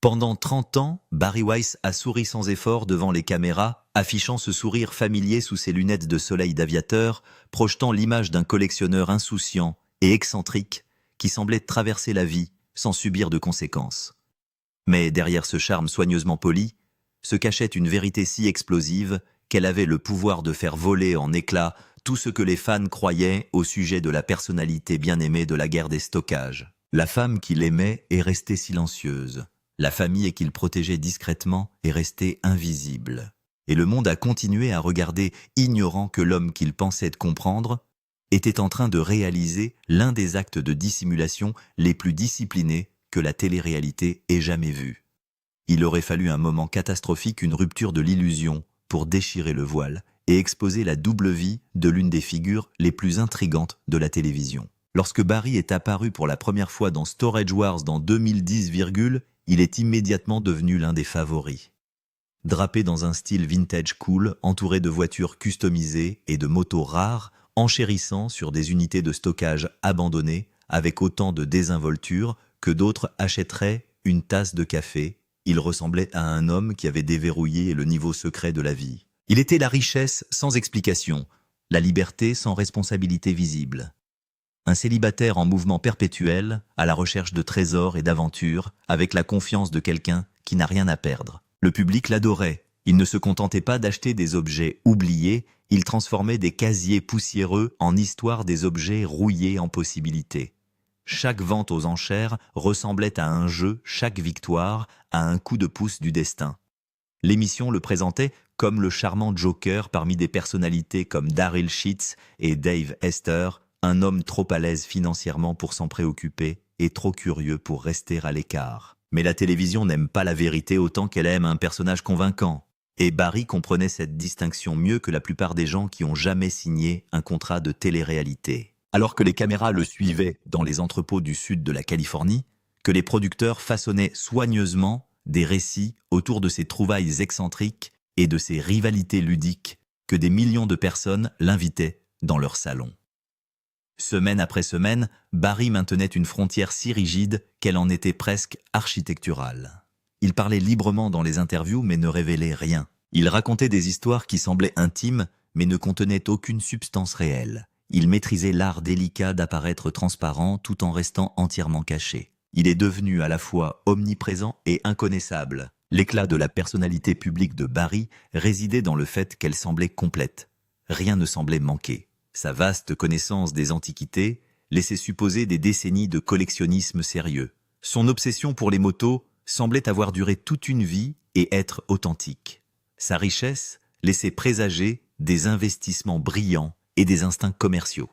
Pendant 30 ans, Barry Weiss a souri sans effort devant les caméras, affichant ce sourire familier sous ses lunettes de soleil d'aviateur, projetant l'image d'un collectionneur insouciant et excentrique qui semblait traverser la vie sans subir de conséquences. Mais derrière ce charme soigneusement poli, se cachait une vérité si explosive qu'elle avait le pouvoir de faire voler en éclats tout ce que les fans croyaient au sujet de la personnalité bien-aimée de la guerre des stockages. La femme qu'il aimait est restée silencieuse. La famille qu'il protégeait discrètement est restée invisible. Et le monde a continué à regarder, ignorant que l'homme qu'il pensait comprendre était en train de réaliser l'un des actes de dissimulation les plus disciplinés que la télé-réalité ait jamais vus. Il aurait fallu un moment catastrophique, une rupture de l'illusion, pour déchirer le voile et exposer la double vie de l'une des figures les plus intrigantes de la télévision. Lorsque Barry est apparu pour la première fois dans Storage Wars dans 2010, il est immédiatement devenu l'un des favoris. Drapé dans un style vintage cool, entouré de voitures customisées et de motos rares, enchérissant sur des unités de stockage abandonnées, avec autant de désinvolture que d'autres achèteraient une tasse de café, il ressemblait à un homme qui avait déverrouillé le niveau secret de la vie. Il était la richesse sans explication, la liberté sans responsabilité visible. Un célibataire en mouvement perpétuel, à la recherche de trésors et d'aventures, avec la confiance de quelqu'un qui n'a rien à perdre. Le public l'adorait. Il ne se contentait pas d'acheter des objets oubliés, il transformait des casiers poussiéreux en histoire des objets rouillés en possibilités. Chaque vente aux enchères ressemblait à un jeu, chaque victoire à un coup de pouce du destin. L'émission le présentait comme le charmant Joker parmi des personnalités comme Daryl Sheets et Dave Hester, un homme trop à l'aise financièrement pour s'en préoccuper et trop curieux pour rester à l'écart. Mais la télévision n'aime pas la vérité autant qu'elle aime un personnage convaincant. Et Barry comprenait cette distinction mieux que la plupart des gens qui ont jamais signé un contrat de télé-réalité. Alors que les caméras le suivaient dans les entrepôts du sud de la Californie, que les producteurs façonnaient soigneusement des récits autour de ses trouvailles excentriques et de ses rivalités ludiques, que des millions de personnes l'invitaient dans leur salon. Semaine après semaine, Barry maintenait une frontière si rigide qu'elle en était presque architecturale. Il parlait librement dans les interviews mais ne révélait rien. Il racontait des histoires qui semblaient intimes mais ne contenaient aucune substance réelle. Il maîtrisait l'art délicat d'apparaître transparent tout en restant entièrement caché. Il est devenu à la fois omniprésent et inconnaissable. L'éclat de la personnalité publique de Barry résidait dans le fait qu'elle semblait complète. Rien ne semblait manquer. Sa vaste connaissance des antiquités laissait supposer des décennies de collectionnisme sérieux. Son obsession pour les motos semblait avoir duré toute une vie et être authentique. Sa richesse laissait présager des investissements brillants et des instincts commerciaux.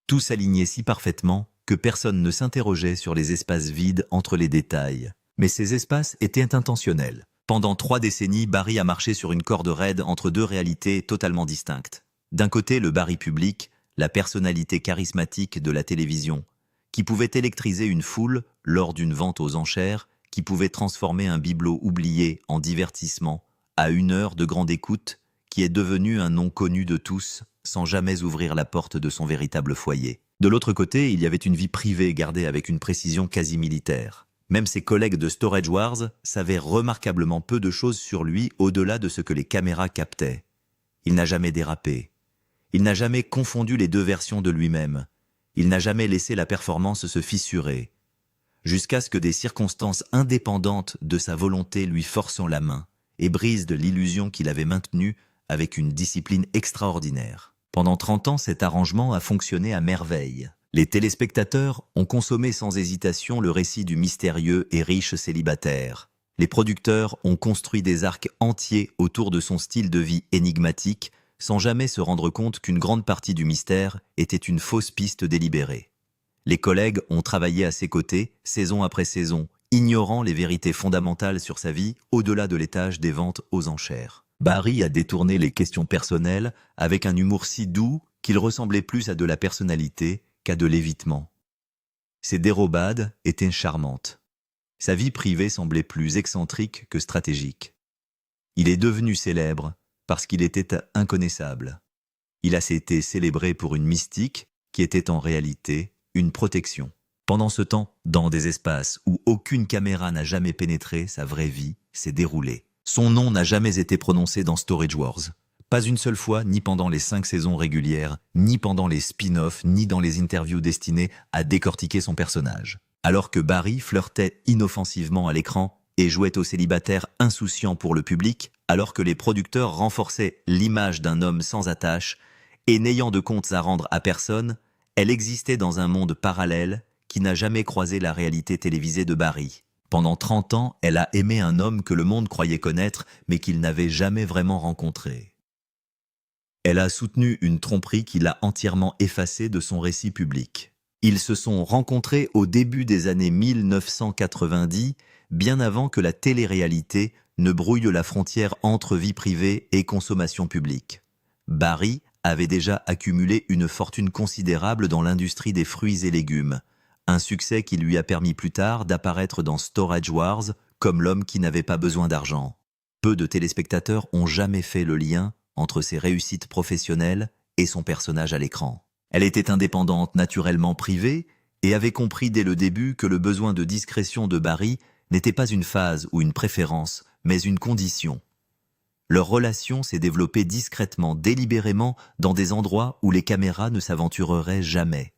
Tout s'alignait si parfaitement que personne ne s'interrogeait sur les espaces vides entre les détails. Mais ces espaces étaient intentionnels. Pendant 3 décennies, Barry a marché sur une corde raide entre 2 réalités totalement distinctes. D'un côté, le Barry public, la personnalité charismatique de la télévision, qui pouvait électriser une foule lors d'une vente aux enchères, qui pouvait transformer un bibelot oublié en divertissement à 1 heure de grande écoute, qui est devenu un nom connu de tous, sans jamais ouvrir la porte de son véritable foyer. De l'autre côté, il y avait une vie privée gardée avec une précision quasi militaire. Même ses collègues de Storage Wars savaient remarquablement peu de choses sur lui au-delà de ce que les caméras captaient. Il n'a jamais dérapé. Il n'a jamais confondu les 2 versions de lui-même. Il n'a jamais laissé la performance se fissurer. Jusqu'à ce que des circonstances indépendantes de sa volonté lui forcent la main et brisent de l'illusion qu'il avait maintenue avec une discipline extraordinaire. Pendant 30 ans, cet arrangement a fonctionné à merveille. Les téléspectateurs ont consommé sans hésitation le récit du mystérieux et riche célibataire. Les producteurs ont construit des arcs entiers autour de son style de vie énigmatique, sans jamais se rendre compte qu'une grande partie du mystère était une fausse piste délibérée. Les collègues ont travaillé à ses côtés, saison après saison, ignorant les vérités fondamentales sur sa vie au-delà de l'étage des ventes aux enchères. Barry a détourné les questions personnelles avec un humour si doux qu'il ressemblait plus à de la personnalité qu'à de l'évitement. Ses dérobades étaient charmantes. Sa vie privée semblait plus excentrique que stratégique. Il est devenu célèbre parce qu'il était inconnaissable. Il a été célébré pour une mystique qui était en réalité une protection. Pendant ce temps, dans des espaces où aucune caméra n'a jamais pénétré, sa vraie vie s'est déroulée. Son nom n'a jamais été prononcé dans Storage Wars. Pas une seule fois, ni pendant les 5 saisons régulières, ni pendant les spin-offs, ni dans les interviews destinées à décortiquer son personnage. Alors que Barry flirtait inoffensivement à l'écran et jouait au célibataire insouciant pour le public, alors que les producteurs renforçaient l'image d'un homme sans attache et n'ayant de comptes à rendre à personne, elle existait dans un monde parallèle qui n'a jamais croisé la réalité télévisée de Barry. Pendant 30 ans, elle a aimé un homme que le monde croyait connaître, mais qu'il n'avait jamais vraiment rencontré. Elle a soutenu une tromperie qui l'a entièrement effacée de son récit public. Ils se sont rencontrés au début des années 1990, bien avant que la télé-réalité ne brouille la frontière entre vie privée et consommation publique. Barry avait déjà accumulé une fortune considérable dans l'industrie des fruits et légumes, un succès qui lui a permis plus tard d'apparaître dans Storage Wars comme l'homme qui n'avait pas besoin d'argent. Peu de téléspectateurs ont jamais fait le lien entre ses réussites professionnelles et son personnage à l'écran. Elle était indépendante, naturellement privée, et avait compris dès le début que le besoin de discrétion de Barry n'était pas une phase ou une préférence, mais une condition. Leur relation s'est développée discrètement, délibérément, dans des endroits où les caméras ne s'aventureraient jamais.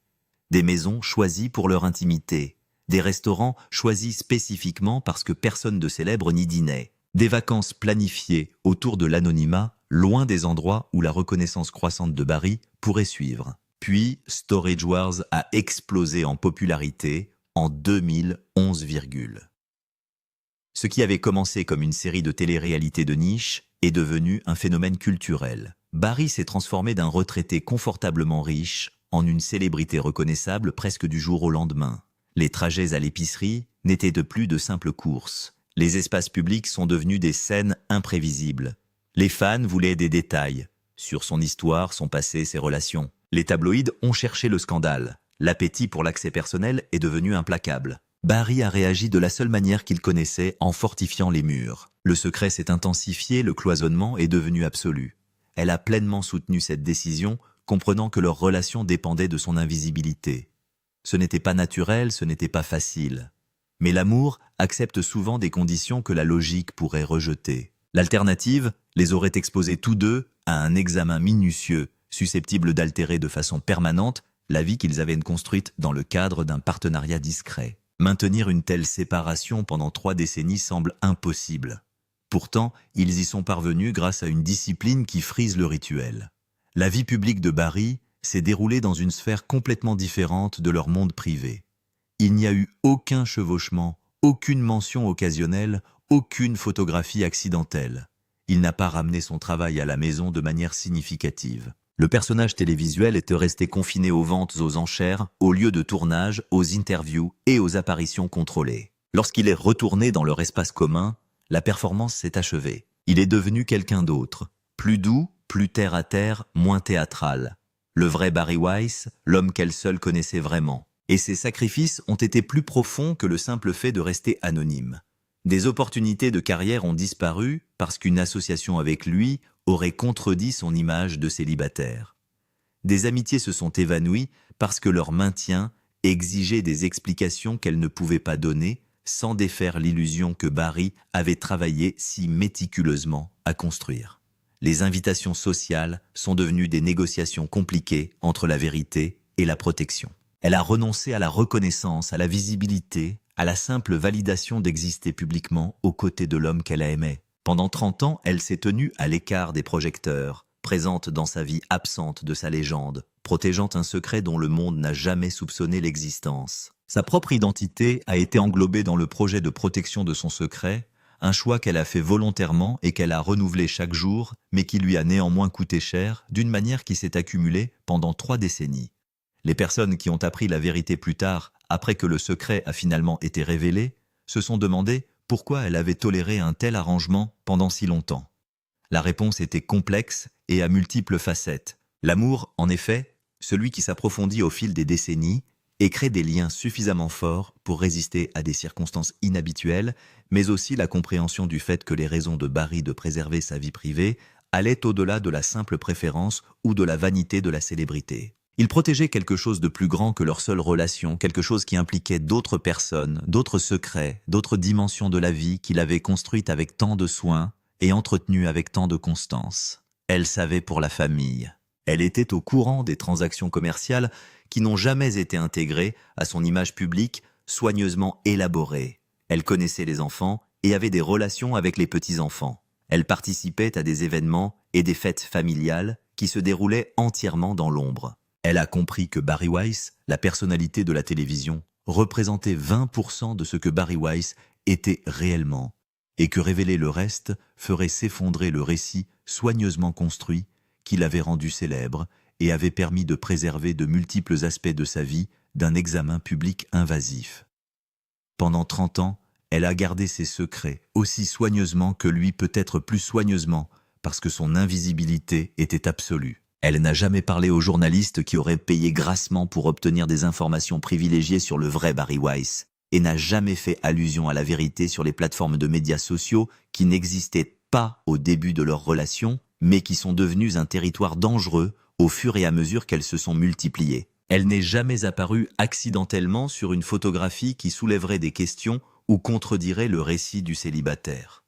Des maisons choisies pour leur intimité, des restaurants choisis spécifiquement parce que personne de célèbre n'y dînait, des vacances planifiées autour de l'anonymat, loin des endroits où la reconnaissance croissante de Barry pourrait suivre. Puis, Storage Wars a explosé en popularité en 2011, ce qui avait commencé comme une série de télé-réalité de niche est devenu un phénomène culturel. Barry s'est transformé d'un retraité confortablement riche en une célébrité reconnaissable presque du jour au lendemain. Les trajets à l'épicerie n'étaient de plus de simples courses. Les espaces publics sont devenus des scènes imprévisibles. Les fans voulaient des détails sur son histoire, son passé, ses relations. Les tabloïds ont cherché le scandale. L'appétit pour l'accès personnel est devenu implacable. Barry a réagi de la seule manière qu'il connaissait, en fortifiant les murs. Le secret s'est intensifié, le cloisonnement est devenu absolu. Elle a pleinement soutenu cette décision, comprenant que leur relation dépendait de son invisibilité. Ce n'était pas naturel, ce n'était pas facile. Mais l'amour accepte souvent des conditions que la logique pourrait rejeter. L'alternative les aurait exposés tous deux à un examen minutieux, susceptible d'altérer de façon permanente la vie qu'ils avaient construite dans le cadre d'un partenariat discret. Maintenir une telle séparation pendant 3 décennies semble impossible. Pourtant, ils y sont parvenus grâce à une discipline qui frise le rituel. La vie publique de Barry s'est déroulée dans une sphère complètement différente de leur monde privé. Il n'y a eu aucun chevauchement, aucune mention occasionnelle, aucune photographie accidentelle. Il n'a pas ramené son travail à la maison de manière significative. Le personnage télévisuel était resté confiné aux ventes aux enchères, aux lieux de tournage, aux interviews et aux apparitions contrôlées. Lorsqu'il est retourné dans leur espace commun, la performance s'est achevée. Il est devenu quelqu'un d'autre, plus doux, plus terre-à-terre, moins théâtral. Le vrai Barry Weiss, l'homme qu'elle seule connaissait vraiment. Et ses sacrifices ont été plus profonds que le simple fait de rester anonyme. Des opportunités de carrière ont disparu parce qu'une association avec lui aurait contredit son image de célibataire. Des amitiés se sont évanouies parce que leur maintien exigeait des explications qu'elle ne pouvait pas donner sans défaire l'illusion que Barry avait travaillé si méticuleusement à construire. Les invitations sociales sont devenues des négociations compliquées entre la vérité et la protection. Elle a renoncé à la reconnaissance, à la visibilité, à la simple validation d'exister publiquement aux côtés de l'homme qu'elle a aimé. Pendant 30 ans, elle s'est tenue à l'écart des projecteurs, présente dans sa vie absente de sa légende, protégeant un secret dont le monde n'a jamais soupçonné l'existence. Sa propre identité a été englobée dans le projet de protection de son secret, un choix qu'elle a fait volontairement et qu'elle a renouvelé chaque jour, mais qui lui a néanmoins coûté cher, d'une manière qui s'est accumulée pendant 3 décennies. Les personnes qui ont appris la vérité plus tard, après que le secret a finalement été révélé, se sont demandé pourquoi elle avait toléré un tel arrangement pendant si longtemps. La réponse était complexe et à multiples facettes. L'amour, en effet, celui qui s'approfondit au fil des décennies et crée des liens suffisamment forts pour résister à des circonstances inhabituelles, mais aussi la compréhension du fait que les raisons de Barry de préserver sa vie privée allaient au-delà de la simple préférence ou de la vanité de la célébrité. Il protégeait quelque chose de plus grand que leur seule relation, quelque chose qui impliquait d'autres personnes, d'autres secrets, d'autres dimensions de la vie qu'il avait construite avec tant de soin et entretenue avec tant de constance. Elle savait pour la famille. Elle était au courant des transactions commerciales qui n'ont jamais été intégrées à son image publique soigneusement élaborée. Elle connaissait les enfants et avait des relations avec les petits-enfants. Elle participait à des événements et des fêtes familiales qui se déroulaient entièrement dans l'ombre. Elle a compris que Barry Weiss, la personnalité de la télévision, représentait 20% de ce que Barry Weiss était réellement, et que révéler le reste ferait s'effondrer le récit soigneusement construit qui l'avait rendu célèbre et avait permis de préserver de multiples aspects de sa vie d'un examen public invasif. Pendant 30 ans, elle a gardé ses secrets aussi soigneusement que lui, peut-être plus soigneusement, parce que son invisibilité était absolue. Elle n'a jamais parlé aux journalistes qui auraient payé grassement pour obtenir des informations privilégiées sur le vrai Barry Weiss, et n'a jamais fait allusion à la vérité sur les plateformes de médias sociaux qui n'existaient pas au début de leur relation, mais qui sont devenues un territoire dangereux au fur et à mesure qu'elles se sont multipliées. Elle n'est jamais apparue accidentellement sur une photographie qui soulèverait des questions ou contredirait le récit du célibataire.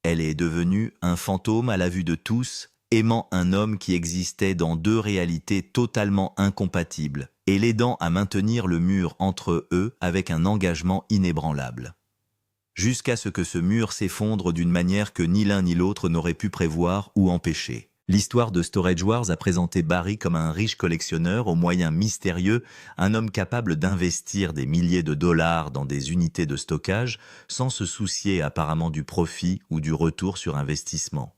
Elle est devenue un fantôme à la vue de tous, aimant un homme qui existait dans deux réalités totalement incompatibles et l'aidant à maintenir le mur entre eux avec un engagement inébranlable. Jusqu'à ce que ce mur s'effondre d'une manière que ni l'un ni l'autre n'aurait pu prévoir ou empêcher. L'histoire de Storage Wars a présenté Barry comme un riche collectionneur aux moyens mystérieux, un homme capable d'investir des milliers de dollars dans des unités de stockage sans se soucier apparemment du profit ou du retour sur investissement.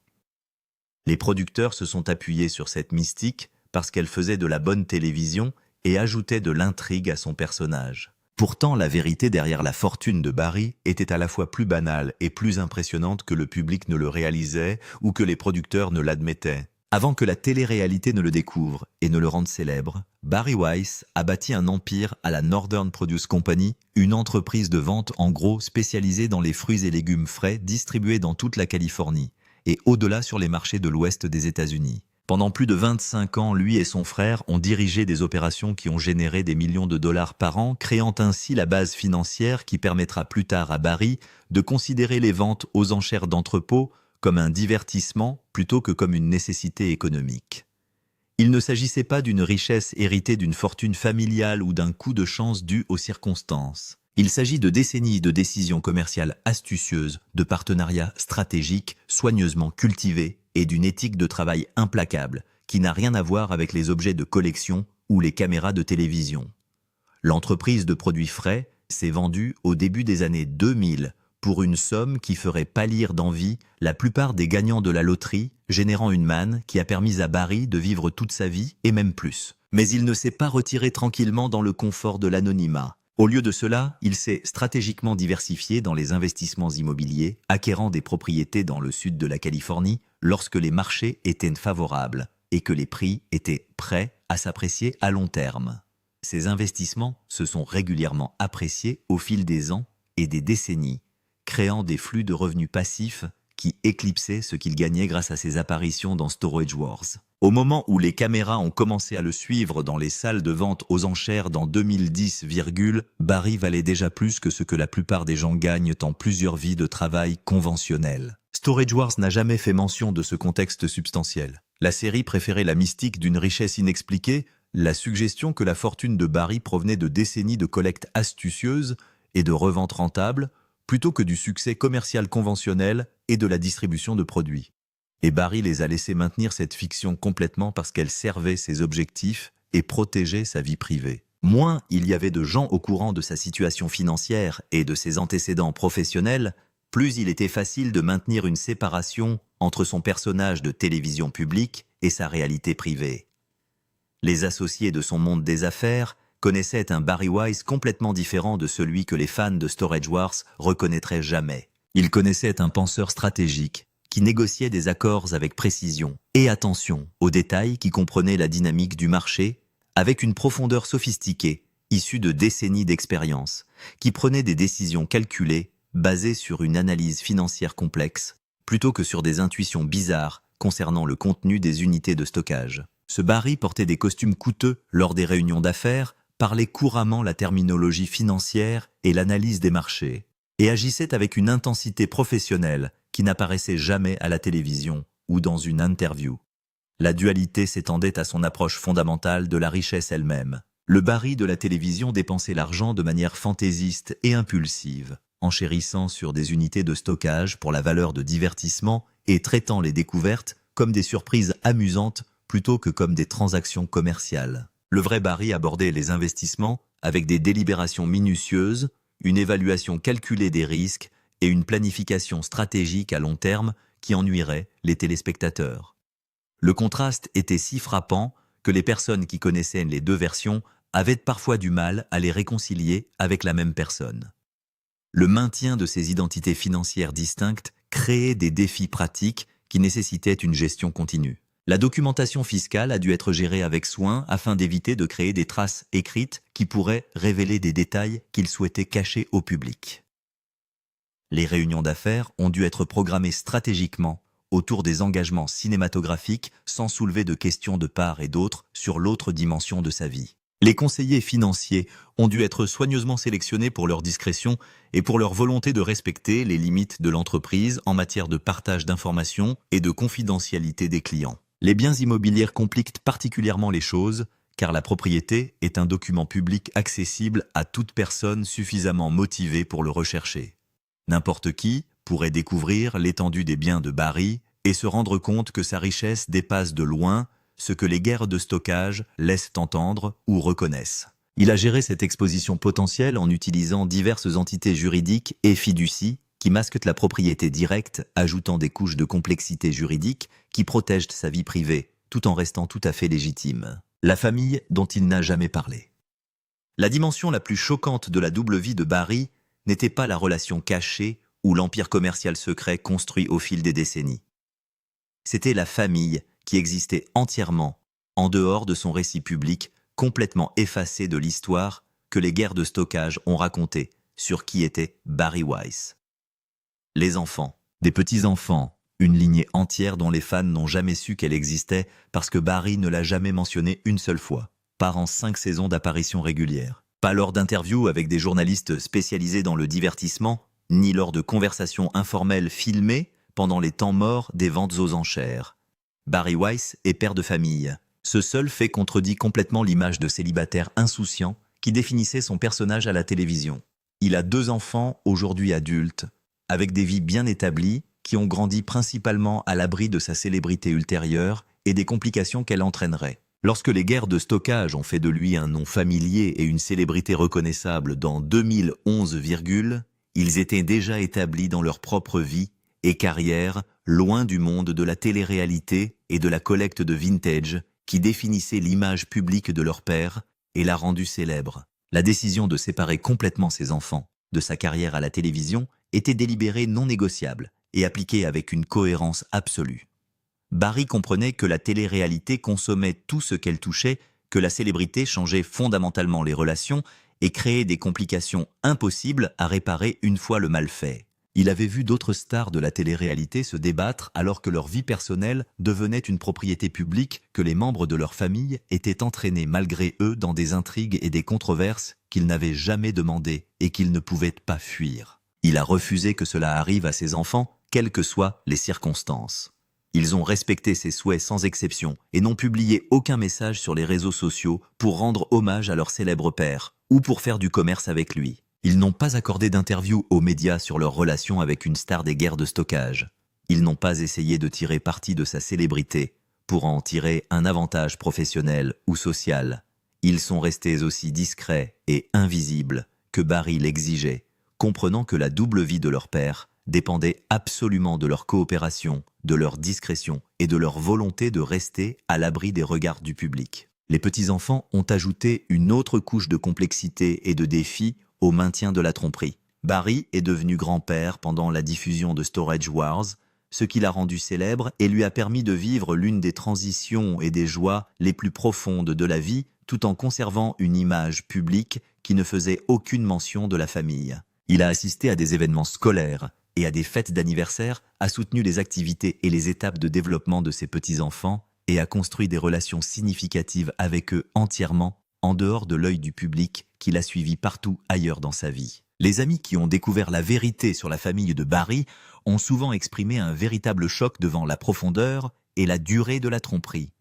Les producteurs se sont appuyés sur cette mystique parce qu'elle faisait de la bonne télévision et ajoutait de l'intrigue à son personnage. Pourtant, la vérité derrière la fortune de Barry était à la fois plus banale et plus impressionnante que le public ne le réalisait ou que les producteurs ne l'admettaient. Avant que la télé-réalité ne le découvre et ne le rende célèbre, Barry Weiss a bâti un empire à la Northern Produce Company, une entreprise de vente en gros spécialisée dans les fruits et légumes frais distribués dans toute la Californie et au-delà sur les marchés de l'ouest des États-Unis. Pendant plus de 25 ans, lui et son frère ont dirigé des opérations qui ont généré des millions de dollars par an, créant ainsi la base financière qui permettra plus tard à Barry de considérer les ventes aux enchères d'entrepôts comme un divertissement plutôt que comme une nécessité économique. Il ne s'agissait pas d'une richesse héritée d'une fortune familiale ou d'un coup de chance dû aux circonstances. Il s'agit de décennies de décisions commerciales astucieuses, de partenariats stratégiques soigneusement cultivés et d'une éthique de travail implacable qui n'a rien à voir avec les objets de collection ou les caméras de télévision. L'entreprise de produits frais s'est vendue au début des années 2000 pour une somme qui ferait pâlir d'envie la plupart des gagnants de la loterie, générant une manne qui a permis à Barry de vivre toute sa vie et même plus. Mais il ne s'est pas retiré tranquillement dans le confort de l'anonymat. Au lieu de cela, il s'est stratégiquement diversifié dans les investissements immobiliers, acquérant des propriétés dans le sud de la Californie lorsque les marchés étaient favorables et que les prix étaient prêts à s'apprécier à long terme. Ces investissements se sont régulièrement appréciés au fil des ans et des décennies, créant des flux de revenus passifs qui éclipsaient ce qu'il gagnait grâce à ses apparitions dans Storage Wars. Au moment où les caméras ont commencé à le suivre dans les salles de vente aux enchères dans 2010, Barry valait déjà plus que ce que la plupart des gens gagnent en plusieurs vies de travail conventionnelles. Storage Wars n'a jamais fait mention de ce contexte substantiel. La série préférait la mystique d'une richesse inexpliquée, la suggestion que la fortune de Barry provenait de décennies de collecte astucieuse et de revente rentable, plutôt que du succès commercial conventionnel et de la distribution de produits. Et Barry les a laissés maintenir cette fiction complètement parce qu'elle servait ses objectifs et protégeait sa vie privée. Moins il y avait de gens au courant de sa situation financière et de ses antécédents professionnels, plus il était facile de maintenir une séparation entre son personnage de télévision publique et sa réalité privée. Les associés de son monde des affaires connaissaient un Barry Weiss complètement différent de celui que les fans de Storage Wars reconnaîtraient jamais. Ils connaissaient un penseur stratégique qui négociait des accords avec précision et attention aux détails qui comprenaient la dynamique du marché avec une profondeur sophistiquée, issue de décennies d'expérience, qui prenait des décisions calculées basées sur une analyse financière complexe plutôt que sur des intuitions bizarres concernant le contenu des unités de stockage. Ce Barry portait des costumes coûteux lors des réunions d'affaires, parlait couramment la terminologie financière et l'analyse des marchés, et agissait avec une intensité professionnelle qui n'apparaissait jamais à la télévision ou dans une interview. La dualité s'étendait à son approche fondamentale de la richesse elle-même. Le Barry de la télévision dépensait l'argent de manière fantaisiste et impulsive, enchérissant sur des unités de stockage pour la valeur de divertissement et traitant les découvertes comme des surprises amusantes plutôt que comme des transactions commerciales. Le vrai Barry abordait les investissements avec des délibérations minutieuses, une évaluation calculée des risques et une planification stratégique à long terme qui ennuierait les téléspectateurs. Le contraste était si frappant que les personnes qui connaissaient les deux versions avaient parfois du mal à les réconcilier avec la même personne. Le maintien de ces identités financières distinctes créait des défis pratiques qui nécessitaient une gestion continue. La documentation fiscale a dû être gérée avec soin afin d'éviter de créer des traces écrites qui pourraient révéler des détails qu'il souhaitait cacher au public. Les réunions d'affaires ont dû être programmées stratégiquement autour des engagements cinématographiques sans soulever de questions de part et d'autre sur l'autre dimension de sa vie. Les conseillers financiers ont dû être soigneusement sélectionnés pour leur discrétion et pour leur volonté de respecter les limites de l'entreprise en matière de partage d'informations et de confidentialité des clients. Les biens immobiliers compliquent particulièrement les choses, car la propriété est un document public accessible à toute personne suffisamment motivée pour le rechercher. N'importe qui pourrait découvrir l'étendue des biens de Barry et se rendre compte que sa richesse dépasse de loin ce que les guerres de stockage laissent entendre ou reconnaissent. Il a géré cette exposition potentielle en utilisant diverses entités juridiques et fiducies qui masquent la propriété directe, ajoutant des couches de complexité juridique qui protègent sa vie privée, tout en restant tout à fait légitime. La famille dont il n'a jamais parlé. La dimension la plus choquante de la double vie de Barry n'était pas la relation cachée ou l'empire commercial secret construit au fil des décennies. C'était la famille qui existait entièrement en dehors de son récit public, complètement effacé de l'histoire que les guerres de stockage ont raconté sur qui était Barry Weiss. Les enfants, des petits-enfants, une lignée entière dont les fans n'ont jamais su qu'elle existait parce que Barry ne l'a jamais mentionnée une seule fois, par en 5 saisons d'apparitions régulières. Pas lors d'interviews avec des journalistes spécialisés dans le divertissement, ni lors de conversations informelles filmées pendant les temps morts des ventes aux enchères. Barry Weiss est père de famille. Ce seul fait contredit complètement l'image de célibataire insouciant qui définissait son personnage à la télévision. Il a 2 enfants, aujourd'hui adultes, avec des vies bien établies, qui ont grandi principalement à l'abri de sa célébrité ultérieure et des complications qu'elle entraînerait. Lorsque les guerres de stockage ont fait de lui un nom familier et une célébrité reconnaissable dans 2011, ils étaient déjà établis dans leur propre vie et carrière, loin du monde de la télé-réalité et de la collecte de vintage qui définissait l'image publique de leur père et l'a rendu célèbre. La décision de séparer complètement ses enfants de sa carrière à la télévision était délibérée non négociable et appliquée avec une cohérence absolue. Barry comprenait que la télé-réalité consommait tout ce qu'elle touchait, que la célébrité changeait fondamentalement les relations et créait des complications impossibles à réparer une fois le mal fait. Il avait vu d'autres stars de la télé-réalité se débattre alors que leur vie personnelle devenait une propriété publique, que les membres de leur famille étaient entraînés malgré eux dans des intrigues et des controverses qu'ils n'avaient jamais demandées et qu'ils ne pouvaient pas fuir. Il a refusé que cela arrive à ses enfants, quelles que soient les circonstances. Ils ont respecté ses souhaits sans exception et n'ont publié aucun message sur les réseaux sociaux pour rendre hommage à leur célèbre père ou pour faire du commerce avec lui. Ils n'ont pas accordé d'interview aux médias sur leur relation avec une star des guerres de stockage. Ils n'ont pas essayé de tirer parti de sa célébrité pour en tirer un avantage professionnel ou social. Ils sont restés aussi discrets et invisibles que Barry l'exigeait, comprenant que la double vie de leur père dépendait absolument de leur coopération, de leur discrétion et de leur volonté de rester à l'abri des regards du public. Les petits-enfants ont ajouté une autre couche de complexité et de défi au maintien de la tromperie. Barry est devenu grand-père pendant la diffusion de Storage Wars, ce qui l'a rendu célèbre et lui a permis de vivre l'une des transitions et des joies les plus profondes de la vie, tout en conservant une image publique qui ne faisait aucune mention de la famille. Il a assisté à des événements scolaires et à des fêtes d'anniversaire, a soutenu les activités et les étapes de développement de ses petits-enfants et a construit des relations significatives avec eux entièrement, en dehors de l'œil du public qui l'a suivi partout ailleurs dans sa vie. Les amis qui ont découvert la vérité sur la famille de Barry ont souvent exprimé un véritable choc devant la profondeur et la durée de la tromperie.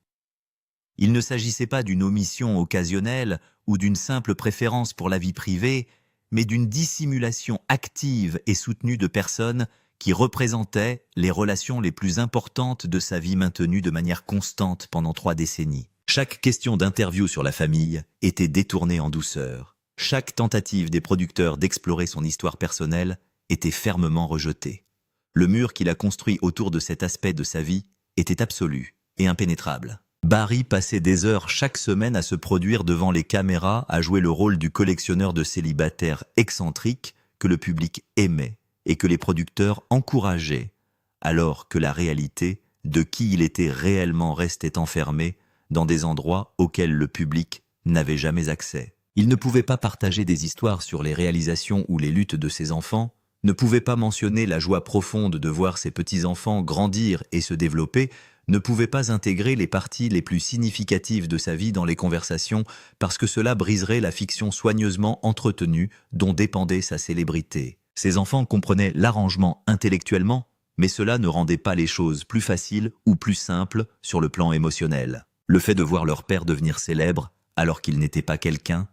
Il ne s'agissait pas d'une omission occasionnelle ou d'une simple préférence pour la vie privée, mais d'une dissimulation active et soutenue de personnes qui représentaient les relations les plus importantes de sa vie maintenue de manière constante pendant 3 décennies. Chaque question d'interview sur la famille était détournée en douceur. Chaque tentative des producteurs d'explorer son histoire personnelle était fermement rejetée. Le mur qu'il a construit autour de cet aspect de sa vie était absolu et impénétrable. Barry passait des heures chaque semaine à se produire devant les caméras, à jouer le rôle du collectionneur de célibataires excentriques que le public aimait et que les producteurs encourageaient, alors que la réalité de qui il était réellement restait enfermée dans des endroits auxquels le public n'avait jamais accès. Il ne pouvait pas partager des histoires sur les réalisations ou les luttes de ses enfants, ne pouvait pas mentionner la joie profonde de voir ses petits-enfants grandir et se développer, ne pouvait pas intégrer les parties les plus significatives de sa vie dans les conversations parce que cela briserait la fiction soigneusement entretenue dont dépendait sa célébrité. Ses enfants comprenaient l'arrangement intellectuellement, mais cela ne rendait pas les choses plus faciles ou plus simples sur le plan émotionnel. Le fait de voir leur père devenir célèbre, alors qu'il n'était pas quelqu'un,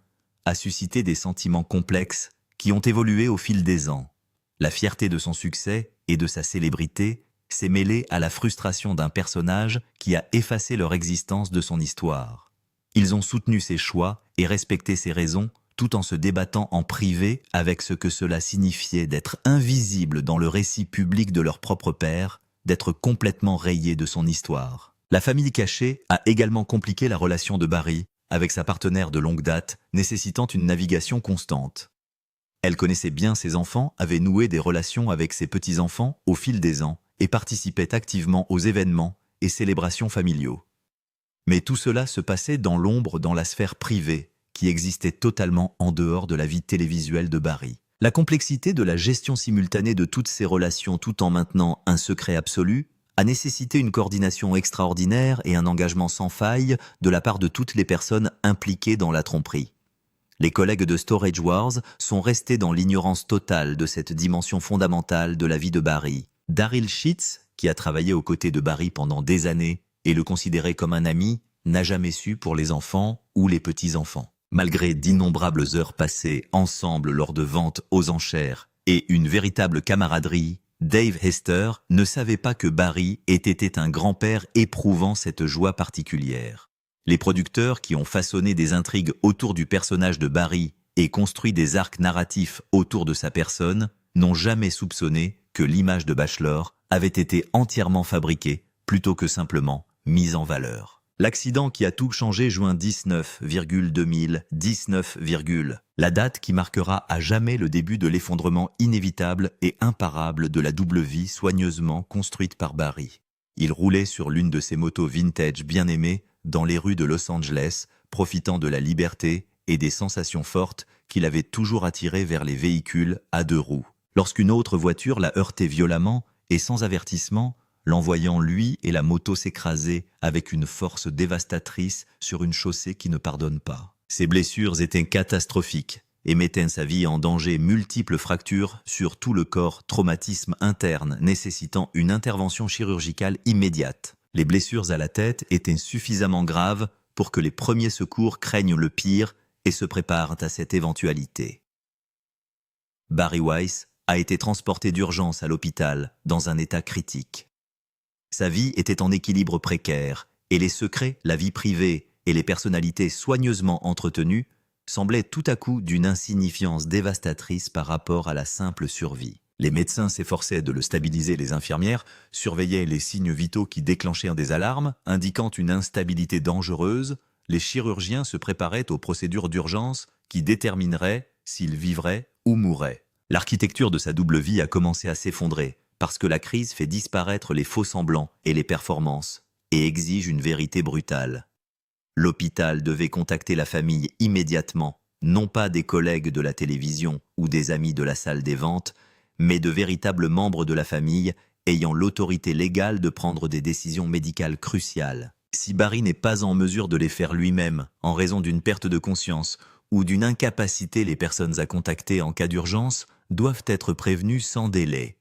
a suscité des sentiments complexes qui ont évolué au fil des ans. La fierté de son succès et de sa célébrité s'est mêlée à la frustration d'un personnage qui a effacé leur existence de son histoire. Ils ont soutenu ses choix et respecté ses raisons, tout en se débattant en privé avec ce que cela signifiait d'être invisible dans le récit public de leur propre père, d'être complètement rayé de son histoire. La famille cachée a également compliqué la relation de Barry avec sa partenaire de longue date, nécessitant une navigation constante. Elle connaissait bien ses enfants, avait noué des relations avec ses petits-enfants au fil des ans et participait activement aux événements et célébrations familiaux. Mais tout cela se passait dans l'ombre, dans la sphère privée, qui existait totalement en dehors de la vie télévisuelle de Barry. La complexité de la gestion simultanée de toutes ces relations tout en maintenant un secret absolu a nécessité une coordination extraordinaire et un engagement sans faille de la part de toutes les personnes impliquées dans la tromperie. Les collègues de Storage Wars sont restés dans l'ignorance totale de cette dimension fondamentale de la vie de Barry. Daryl Sheets, qui a travaillé aux côtés de Barry pendant des années et le considérait comme un ami, n'a jamais su pour les enfants ou les petits-enfants. Malgré d'innombrables heures passées ensemble lors de ventes aux enchères et une véritable camaraderie, Dave Hester ne savait pas que Barry était un grand-père éprouvant cette joie particulière. Les producteurs qui ont façonné des intrigues autour du personnage de Barry et construit des arcs narratifs autour de sa personne n'ont jamais soupçonné que l'image de Bachelor avait été entièrement fabriquée plutôt que simplement mise en valeur. L'accident qui a tout changé juin 19,2019, la date qui marquera à jamais le début de l'effondrement inévitable et imparable de la double vie soigneusement construite par Barry. Il roulait sur l'une de ses motos vintage bien aimées dans les rues de Los Angeles, profitant de la liberté et des sensations fortes qu'il avait toujours attirées vers les véhicules à 2 roues. Lorsqu'une autre voiture l'a heurté violemment et sans avertissement, l'envoyant lui et la moto s'écraser avec une force dévastatrice sur une chaussée qui ne pardonne pas. Ses blessures étaient catastrophiques et mettaient sa vie en danger, multiples fractures sur tout le corps, traumatisme interne nécessitant une intervention chirurgicale immédiate. Les blessures à la tête étaient suffisamment graves pour que les premiers secours craignent le pire et se préparent à cette éventualité. Barry Weiss a été transporté d'urgence à l'hôpital dans un état critique. Sa vie était en équilibre précaire et les secrets, la vie privée et les personnalités soigneusement entretenues semblaient tout à coup d'une insignifiance dévastatrice par rapport à la simple survie. Les médecins s'efforçaient de le stabiliser, les infirmières surveillaient les signes vitaux qui déclenchèrent des alarmes, indiquant une instabilité dangereuse, les chirurgiens se préparaient aux procédures d'urgence qui détermineraient s'il vivrait ou mourrait. L'architecture de sa double vie a commencé à s'effondrer, parce que la crise fait disparaître les faux-semblants et les performances, et exige une vérité brutale. L'hôpital devait contacter la famille immédiatement, non pas des collègues de la télévision ou des amis de la salle des ventes, mais de véritables membres de la famille ayant l'autorité légale de prendre des décisions médicales cruciales. Si Barry n'est pas en mesure de les faire lui-même, en raison d'une perte de conscience ou d'une incapacité, les personnes à contacter en cas d'urgence doivent être prévenues sans délai.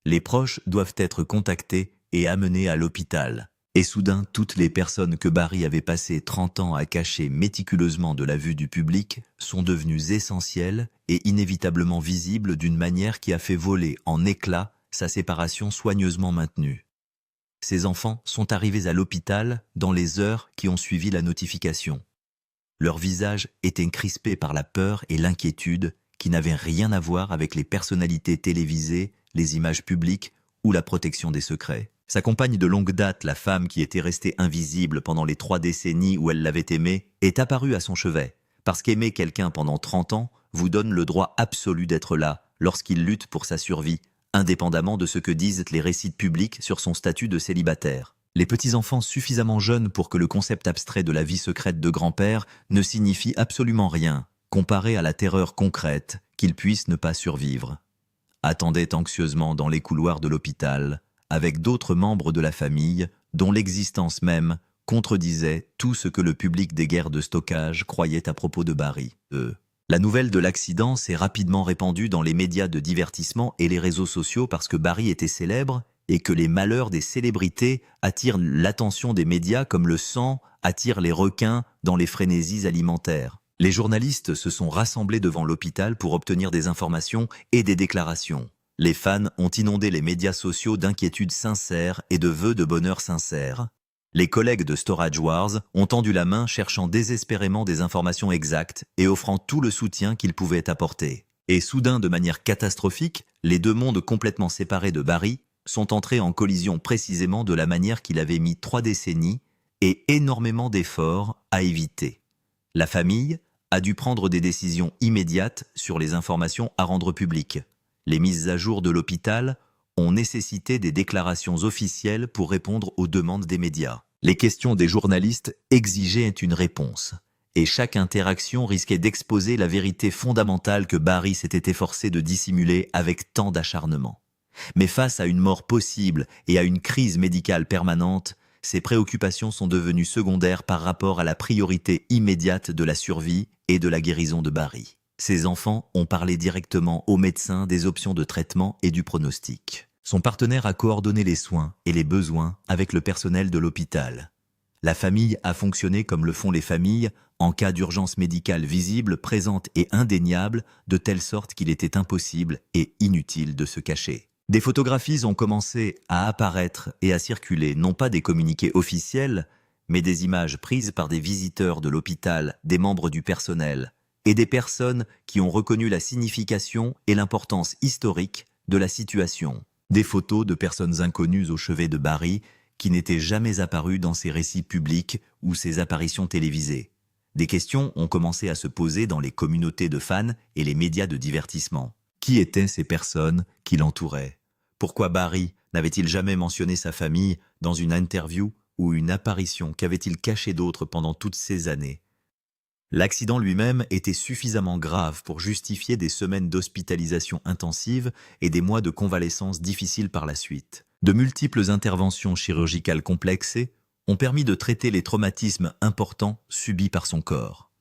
Les proches doivent être contactés et amenés à l'hôpital. Et soudain, toutes les personnes que Barry avait passé 30 ans à cacher méticuleusement de la vue du public sont devenues essentielles et inévitablement visibles d'une manière qui a fait voler en éclats sa séparation soigneusement maintenue. Ces enfants sont arrivés à l'hôpital dans les heures qui ont suivi la notification. Leurs visages étaient crispés par la peur et l'inquiétude qui n'avaient rien à voir avec les personnalités télévisées, les images publiques ou la protection des secrets. Sa compagne de longue date, la femme qui était restée invisible pendant les 3 décennies où elle l'avait aimé, est apparue à son chevet, parce qu'aimer quelqu'un pendant 30 ans vous donne le droit absolu d'être là lorsqu'il lutte pour sa survie, indépendamment de ce que disent les récits publics sur son statut de célibataire. Les petits-enfants suffisamment jeunes pour que le concept abstrait de la vie secrète de grand-père ne signifie absolument rien, comparé à la terreur concrète qu'ils puissent ne pas survivre. Attendaient anxieusement dans les couloirs de l'hôpital, avec d'autres membres de la famille, dont l'existence même contredisait tout ce que le public des guerres de stockage croyait à propos de Barry. La nouvelle de l'accident s'est rapidement répandue dans les médias de divertissement et les réseaux sociaux parce que Barry était célèbre et que les malheurs des célébrités attirent l'attention des médias comme le sang attire les requins dans les frénésies alimentaires. Les journalistes se sont rassemblés devant l'hôpital pour obtenir des informations et des déclarations. Les fans ont inondé les médias sociaux d'inquiétudes sincères et de vœux de bonheur sincères. Les collègues de Storage Wars ont tendu la main cherchant désespérément des informations exactes et offrant tout le soutien qu'ils pouvaient apporter. Et soudain, de manière catastrophique, les 2 mondes complètement séparés de Barry sont entrés en collision précisément de la manière qu'il avait mis 3 décennies et énormément d'efforts à éviter. La famille a dû prendre des décisions immédiates sur les informations à rendre publiques. Les mises à jour de l'hôpital ont nécessité des déclarations officielles pour répondre aux demandes des médias. Les questions des journalistes exigeaient une réponse, et chaque interaction risquait d'exposer la vérité fondamentale que Barry s'était efforcé de dissimuler avec tant d'acharnement. Mais face à une mort possible et à une crise médicale permanente, ces préoccupations sont devenues secondaires par rapport à la priorité immédiate de la survie et de la guérison de Barry. Ces enfants ont parlé directement aux médecins des options de traitement et du pronostic. Son partenaire a coordonné les soins et les besoins avec le personnel de l'hôpital. La famille a fonctionné comme le font les familles en cas d'urgence médicale visible, présente et indéniable, de telle sorte qu'il était impossible et inutile de se cacher. Des photographies ont commencé à apparaître et à circuler, non pas des communiqués officiels, mais des images prises par des visiteurs de l'hôpital, des membres du personnel, et des personnes qui ont reconnu la signification et l'importance historique de la situation. Des photos de personnes inconnues au chevet de Barry qui n'étaient jamais apparues dans ses récits publics ou ses apparitions télévisées. Des questions ont commencé à se poser dans les communautés de fans et les médias de divertissement. Qui étaient ces personnes qui l'entouraient? Pourquoi Barry n'avait-il jamais mentionné sa famille dans une interview ou une apparition? Qu'avait-il caché d'autre pendant toutes ces années? L'accident lui-même était suffisamment grave pour justifier des semaines d'hospitalisation intensive et des mois de convalescence difficiles par la suite. De multiples interventions chirurgicales complexes ont permis de traiter les traumatismes importants subis par son corps.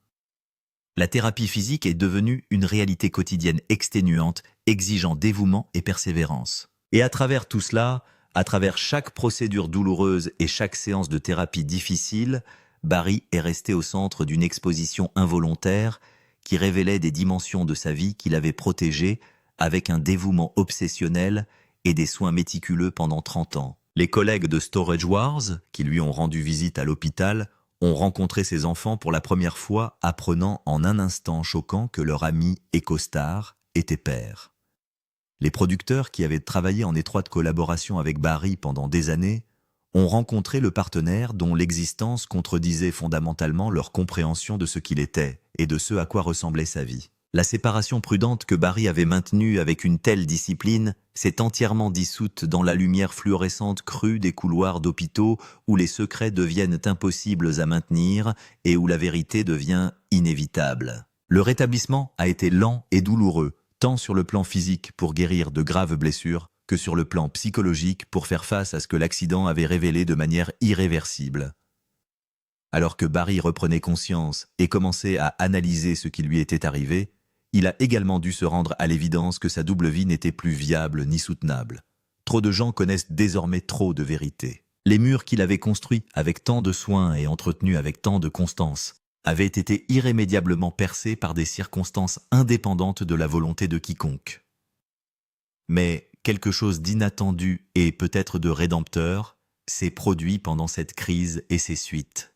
La thérapie physique est devenue une réalité quotidienne exténuante, exigeant dévouement et persévérance. Et à travers tout cela, à travers chaque procédure douloureuse et chaque séance de thérapie difficile, Barry est resté au centre d'une exposition involontaire qui révélait des dimensions de sa vie qu'il avait protégées avec un dévouement obsessionnel et des soins méticuleux pendant 30 ans. Les collègues de Storage Wars, qui lui ont rendu visite à l'hôpital, ont rencontré ses enfants pour la première fois, apprenant en un instant choquant que leur ami et costard était père. Les producteurs qui avaient travaillé en étroite collaboration avec Barry pendant des années ont rencontré le partenaire dont l'existence contredisait fondamentalement leur compréhension de ce qu'il était et de ce à quoi ressemblait sa vie. La séparation prudente que Barry avait maintenue avec une telle discipline s'est entièrement dissoute dans la lumière fluorescente crue des couloirs d'hôpitaux où les secrets deviennent impossibles à maintenir et où la vérité devient inévitable. Le rétablissement a été lent et douloureux, tant sur le plan physique pour guérir de graves blessures que sur le plan psychologique pour faire face à ce que l'accident avait révélé de manière irréversible. Alors que Barry reprenait conscience et commençait à analyser ce qui lui était arrivé, il a également dû se rendre à l'évidence que sa double vie n'était plus viable ni soutenable. Trop de gens connaissent désormais trop de vérités. Les murs qu'il avait construits avec tant de soin et entretenus avec tant de constance avaient été irrémédiablement percés par des circonstances indépendantes de la volonté de quiconque. Mais quelque chose d'inattendu et peut-être de rédempteur s'est produit pendant cette crise et ses suites.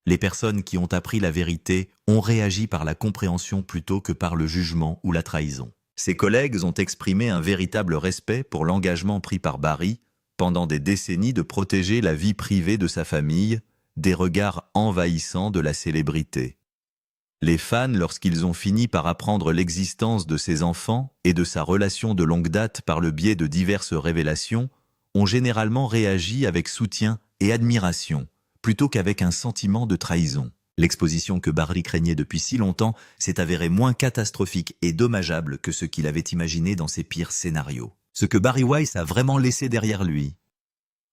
Les personnes qui ont appris la vérité ont réagi par la compréhension plutôt que par le jugement ou la trahison. Ses collègues ont exprimé un véritable respect pour l'engagement pris par Barry pendant des décennies de protéger la vie privée de sa famille des regards envahissants de la célébrité. Les fans, lorsqu'ils ont fini par apprendre l'existence de ses enfants et de sa relation de longue date par le biais de diverses révélations, ont généralement réagi avec soutien et admiration, plutôt qu'avec un sentiment de trahison. L'exposition que Barry craignait depuis si longtemps s'est avérée moins catastrophique et dommageable que ce qu'il avait imaginé dans ses pires scénarios. Ce que Barry Weiss a vraiment laissé derrière lui.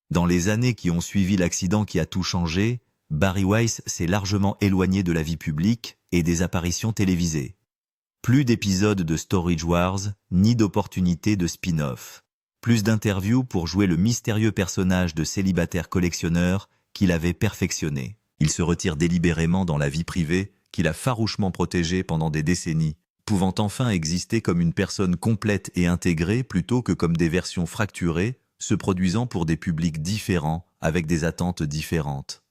Dans les années qui ont suivi l'accident qui a tout changé, Barry Weiss s'est largement éloigné de la vie publique et des apparitions télévisées. Plus d'épisodes de Storage Wars, ni d'opportunités de spin-off. Plus d'interviews pour jouer le mystérieux personnage de célibataire collectionneur qu'il avait perfectionné. Il se retire délibérément dans la vie privée qu'il a farouchement protégée pendant des décennies, pouvant enfin exister comme une personne complète et intégrée plutôt que comme des versions fracturées, se produisant pour des publics différents avec des attentes différentes.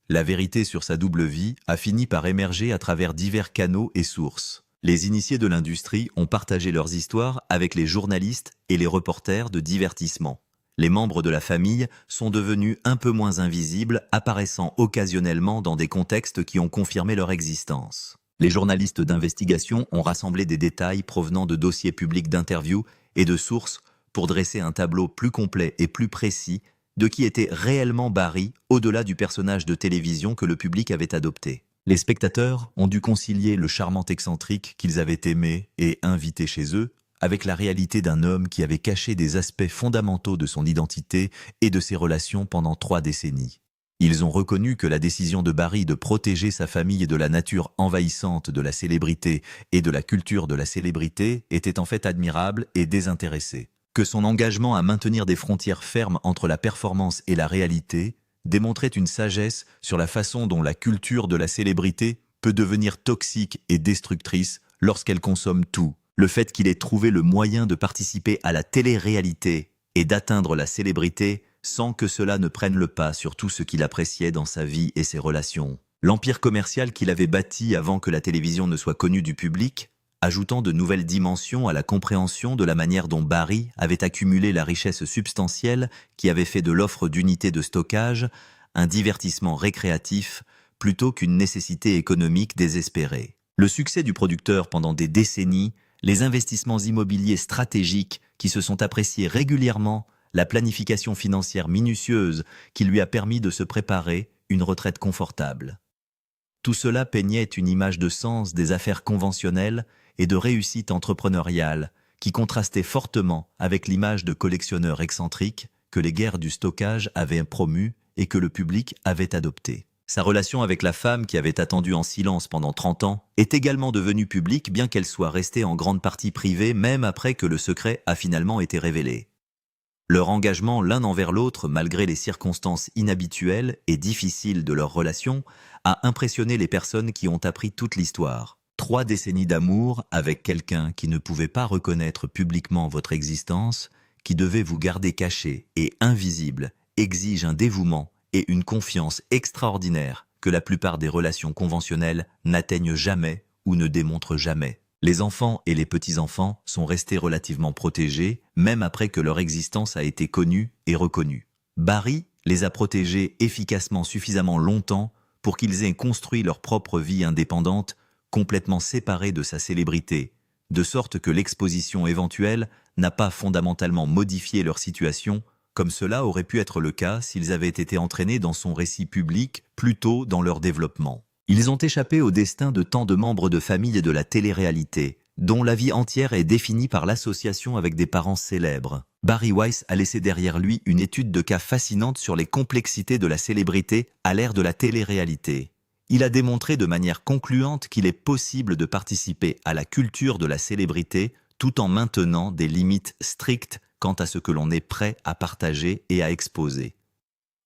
La vérité sur sa double vie a fini par émerger à travers divers canaux et sources. Les initiés de l'industrie ont partagé leurs histoires avec les journalistes et les reporters de divertissement. Les membres de la famille sont devenus un peu moins invisibles, apparaissant occasionnellement dans des contextes qui ont confirmé leur existence. Les journalistes d'investigation ont rassemblé des détails provenant de dossiers publics d'interviews et de sources pour dresser un tableau plus complet et plus précis de qui était réellement Barry au-delà du personnage de télévision que le public avait adopté. Les spectateurs ont dû concilier le charmant excentrique qu'ils avaient aimé et invité chez eux avec la réalité d'un homme qui avait caché des aspects fondamentaux de son identité et de ses relations pendant 3 décennies. Ils ont reconnu que la décision de Barry de protéger sa famille de la nature envahissante de la célébrité et de la culture de la célébrité était en fait admirable et désintéressée. Que son engagement à maintenir des frontières fermes entre la performance et la réalité démontrait une sagesse sur la façon dont la culture de la célébrité peut devenir toxique et destructrice lorsqu'elle consomme tout. Le fait qu'il ait trouvé le moyen de participer à la télé-réalité et d'atteindre la célébrité sans que cela ne prenne le pas sur tout ce qu'il appréciait dans sa vie et ses relations. L'empire commercial qu'il avait bâti avant que la télévision ne soit connue du public, ajoutant de nouvelles dimensions à la compréhension de la manière dont Barry avait accumulé la richesse substantielle qui avait fait de l'offre d'unités de stockage un divertissement récréatif plutôt qu'une nécessité économique désespérée. Le succès du producteur pendant des décennies, les investissements immobiliers stratégiques qui se sont appréciés régulièrement, la planification financière minutieuse qui lui a permis de se préparer une retraite confortable. Tout cela peignait une image de sens des affaires conventionnelles et de réussite entrepreneuriale qui contrastait fortement avec l'image de collectionneur excentrique que les guerres du stockage avaient promue et que le public avait adopté. Sa relation avec la femme qui avait attendu en silence pendant 30 ans est également devenue publique bien qu'elle soit restée en grande partie privée même après que le secret a finalement été révélé. Leur engagement l'un envers l'autre, malgré les circonstances inhabituelles et difficiles de leur relation, a impressionné les personnes qui ont appris toute l'histoire. 3 décennies d'amour avec quelqu'un qui ne pouvait pas reconnaître publiquement votre existence, qui devait vous garder caché et invisible, exige un dévouement et une confiance extraordinaire que la plupart des relations conventionnelles n'atteignent jamais ou ne démontrent jamais. Les enfants et les petits-enfants sont restés relativement protégés, même après que leur existence a été connue et reconnue. Barry les a protégés efficacement suffisamment longtemps pour qu'ils aient construit leur propre vie indépendante, complètement séparée de sa célébrité, de sorte que l'exposition éventuelle n'a pas fondamentalement modifié leur situation, comme cela aurait pu être le cas s'ils avaient été entraînés dans son récit public plus tôt dans leur développement. Ils ont échappé au destin de tant de membres de famille et de la télé-réalité, dont la vie entière est définie par l'association avec des parents célèbres. Barry Weiss a laissé derrière lui une étude de cas fascinante sur les complexités de la célébrité à l'ère de la télé-réalité. Il a démontré de manière concluante qu'il est possible de participer à la culture de la célébrité tout en maintenant des limites strictes quant à ce que l'on est prêt à partager et à exposer.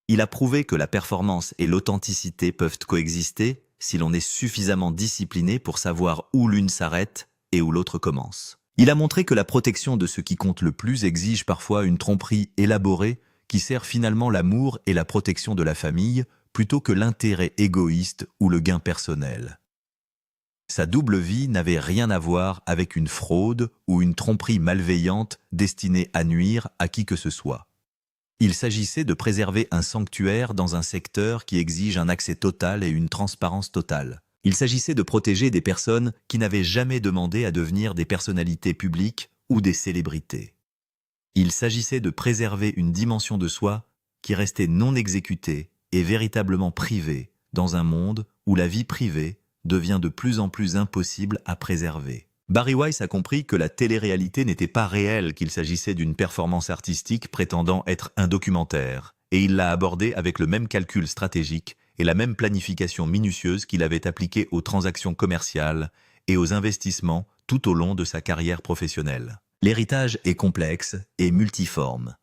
Il a prouvé que la performance et l'authenticité peuvent coexister si l'on est suffisamment discipliné pour savoir où l'une s'arrête et où l'autre commence. Il a montré que la protection de ce qui compte le plus exige parfois une tromperie élaborée qui sert finalement l'amour et la protection de la famille plutôt que l'intérêt égoïste ou le gain personnel. Sa double vie n'avait rien à voir avec une fraude ou une tromperie malveillante destinée à nuire à qui que ce soit. Il s'agissait de préserver un sanctuaire dans un secteur qui exige un accès total et une transparence totale. Il s'agissait de protéger des personnes qui n'avaient jamais demandé à devenir des personnalités publiques ou des célébrités. Il s'agissait de préserver une dimension de soi qui restait non exécutée et véritablement privée dans un monde où la vie privée devient de plus en plus impossible à préserver. Barry Weiss a compris que la télé-réalité n'était pas réelle, qu'il s'agissait d'une performance artistique prétendant être un documentaire, et il l'a abordée avec le même calcul stratégique et la même planification minutieuse qu'il avait appliquée aux transactions commerciales et aux investissements tout au long de sa carrière professionnelle. L'héritage est complexe et multiforme.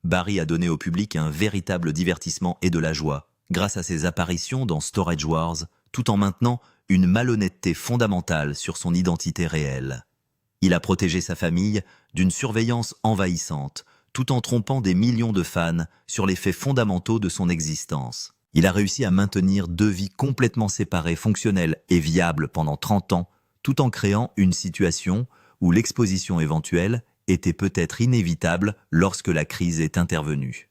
Barry a donné au public un véritable divertissement et de la joie, grâce à ses apparitions dans Storage Wars, tout en maintenant une malhonnêteté fondamentale sur son identité réelle. Il a protégé sa famille d'une surveillance envahissante, tout en trompant des millions de fans sur les faits fondamentaux de son existence. Il a réussi à maintenir deux vies complètement séparées, fonctionnelles et viables pendant 30 ans, tout en créant une situation où l'exposition éventuelle était peut-être inévitable lorsque la crise est intervenue.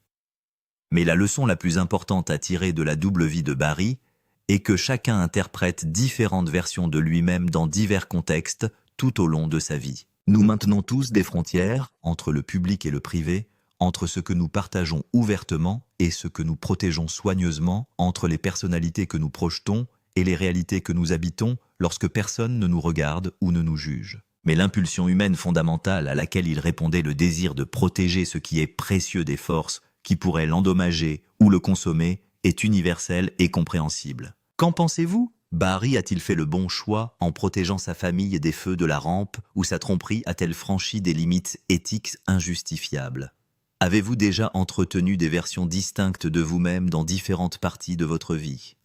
Mais la leçon la plus importante à tirer de la double vie de Barry est que chacun interprète différentes versions de lui-même dans divers contextes tout au long de sa vie. Nous maintenons tous des frontières entre le public et le privé, entre ce que nous partageons ouvertement et ce que nous protégeons soigneusement, entre les personnalités que nous projetons et les réalités que nous habitons lorsque personne ne nous regarde ou ne nous juge. Mais l'impulsion humaine fondamentale à laquelle il répondait, le désir de protéger ce qui est précieux des forces qui pourraient l'endommager ou le consommer, est universelle et compréhensible. Qu'en pensez-vous ? Barry a-t-il fait le bon choix en protégeant sa famille des feux de la rampe, ou sa tromperie a-t-elle franchi des limites éthiques injustifiables ? Avez-vous déjà entretenu des versions distinctes de vous-même dans différentes parties de votre vie ?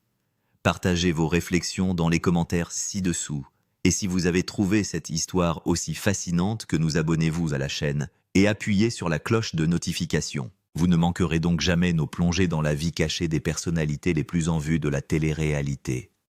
Partagez vos réflexions dans les commentaires ci-dessous. Et si vous avez trouvé cette histoire aussi fascinante que nous, abonnez-vous à la chaîne et appuyez sur la cloche de notification. Vous ne manquerez donc jamais nos plongées dans la vie cachée des personnalités les plus en vue de la télé-réalité.